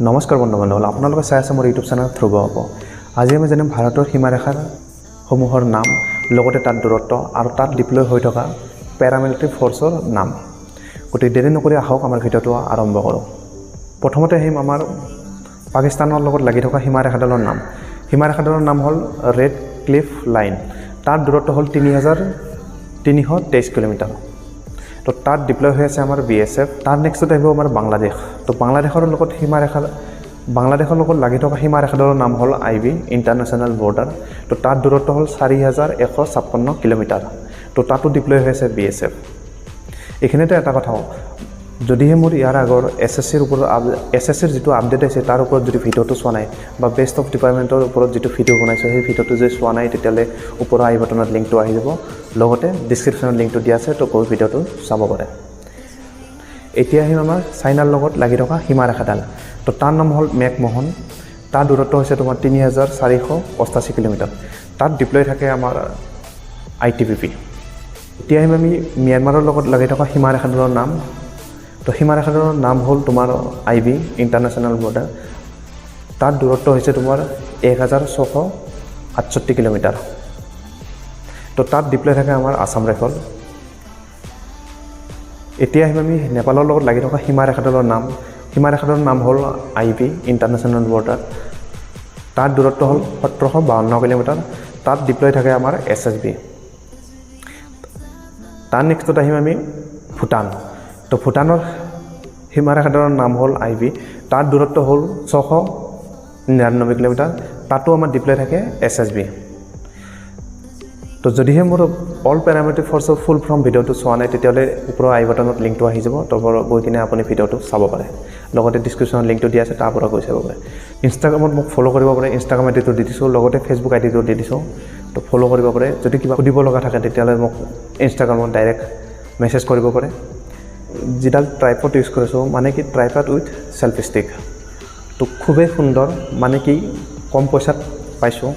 নমস্কাৰ বন্ধু-বান্ধৱ, আপোনালোকে চাই আছে মোৰ ইউটিউব চেনেল ধ্ৰুব হ'ব। আজি আমি জানিম ভাৰতৰ সীমাৰেখাৰ সমূহৰ নাম, লগতে তাত দূৰত্ব আৰু তাত ডিপ্লয় হৈ থকা পেৰামিলিটাৰী ফ'ৰ্চৰ নাম। গতিকে দেৰি নকৰি আহক আমাৰ ভিডিঅ'টো আৰম্ভ কৰোঁ। প্ৰথমতে আহিম আমাৰ পাকিস্তানৰ লগত লাগি থকা সীমাৰেখাডালৰ নাম। সীমাৰেখাডালৰ নাম হ'ল ৰেড ক্লিফ লাইন। তাত দূৰত্ব হ'ল 3323 কিলোমিটাৰ। তো তাত ডিপ্লয় হৈ আছে আমাৰ BSF। তাৰ নেক্সটত আহিব আমাৰ বাংলাদেশ। তো বাংলাদেশৰ লগত লাগি থকা সীমাৰেখাডালৰ নাম হ'ল IB ইণ্টাৰনেশ্যনেল বৰ্ডাৰ। তো তাত দূৰত্ব হ'ল 4156 কিলোমিটাৰ। তো তাতো ডিপ্লয় হৈ আছে BSF। এইখিনিতে এটা কথা, যদিহে মোৰ ইয়াৰ আগৰ SSCৰ যিটো আপডেট আছে তাৰ ওপৰত যদি ভিডিঅ'টো চোৱা নাই বা বেষ্ট অফ ডিপাৰ্টমেণ্টৰ ওপৰত যিটো ভিডিঅ' বনাইছোঁ সেই ভিডিঅ'টো যদি চোৱা নাই তেতিয়াহ'লে ওপৰৰ আই বাটনত লিংকটো আহি যাব, লগতে ডিছক্ৰিপশ্যনত লিংকটো দিয়া আছে, তো গৈ ভিডিঅ'টো চাব পাৰে। এতিয়া আহিম আমাৰ চাইনাৰ লগত লাগি থকা সীমাৰেখাডাল। তো তাৰ নাম হ'ল মেকমোহন। তাৰ দূৰত্ব হৈছে তোমাৰ 3488 কিলোমিটাৰ। তাত ডিপ্লয় থাকে আমাৰ ITBP। এতিয়া আহিম আমি ম্যানমাৰৰ লগত লাগি থকা সীমাৰেখাডালৰ নাম। তো সীমাৰেখাডালৰ নাম হ'ল তোমাৰ IB ইণ্টাৰনেশ্যনেল বৰ্ডাৰ। তাত দূৰত্ব হৈছে তোমাৰ 1668 কিলোমিটাৰ। তো তাত ডিপ্লয় থাকে আমাৰ আছাম ৰাইফল। এতিয়া আহিম আমি নেপালৰ লগত লাগি থকা সীমাৰেখাডালৰ নাম। সীমাৰেখাডালৰ নাম হ'ল IB ইণ্টাৰনেশ্যনেল বৰ্ডাৰ। তাত দূৰত্ব হ'ল 1752 কিলোমিটাৰ। তাত ডিপ্লয় থাকে আমাৰ SSB। তাৰ নেক্সটত আহিম আমি ভূটান। তো ভূটানৰ সীমাৰেখাডালৰ নাম হ'ল IB। তাত দূৰত্ব হ'ল 699 কিলোমিটাৰ। তাতো আমাৰ ডিপ্লয় থাকে SSB। তো যদিহে মোৰ অল পেৰামিলিটাৰী ফ'ৰ্চৰ ফুল ফৰ্ম ভিডিঅ'টো চোৱা নাই তেতিয়াহ'লে ওপৰৰ আই বাটনত লিংকটো আহি যাব, তাৰ পৰা গৈ কিনে আপুনি ভিডিঅ'টো চাব পাৰে। লগতে ডিছক্ৰিপশ্যনত লিংকটো দিয়া আছে, তাৰ পৰা গৈ চাব পাৰে। ইনষ্টাগ্ৰামত মোক ফ'ল' কৰিব পাৰে, ইনষ্টাগ্ৰাম আইডিটো দি দিছোঁ, লগতে ফেচবুক আইডিটো দি দিছোঁ। তো ফ'ল' কৰিব পাৰে। যদি কিবা সুধিব লগা থাকে তেতিয়াহ'লে মোক ইনষ্টাগ্ৰামত ডাইৰেক্ট মেছেজ কৰিব পাৰে। যিডাল ট্ৰাইপড ইউজ কৰিছোঁ মানে কি ট্ৰাইপড উইথ চেল্ফি ষ্টিক। তো খুবেই সুন্দৰ, মানে কি কম পইচাত পাইছোঁ।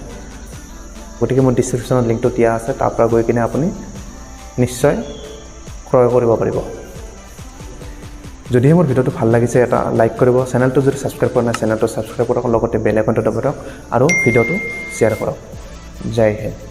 গতিকে মোৰ ডিছক্ৰিপশ্যনত লিংকটো দিয়া আছে, তাৰ পৰা গৈ কিনে আপুনি নিশ্চয় ক্ৰয় কৰিব পাৰিব। যদিহে মোৰ ভিডিঅ'টো ভাল লাগিছে এটা লাইক কৰিব, চেনেলটো যদি ছাবস্ক্ৰাইব কৰা নাই চেনেলটো ছাবস্ক্ৰাইব কৰক, লগতে বেল আইকনটো দবাওক আৰু ভিডিঅ'টো শ্বেয়াৰ কৰক। জয় হিন্দ।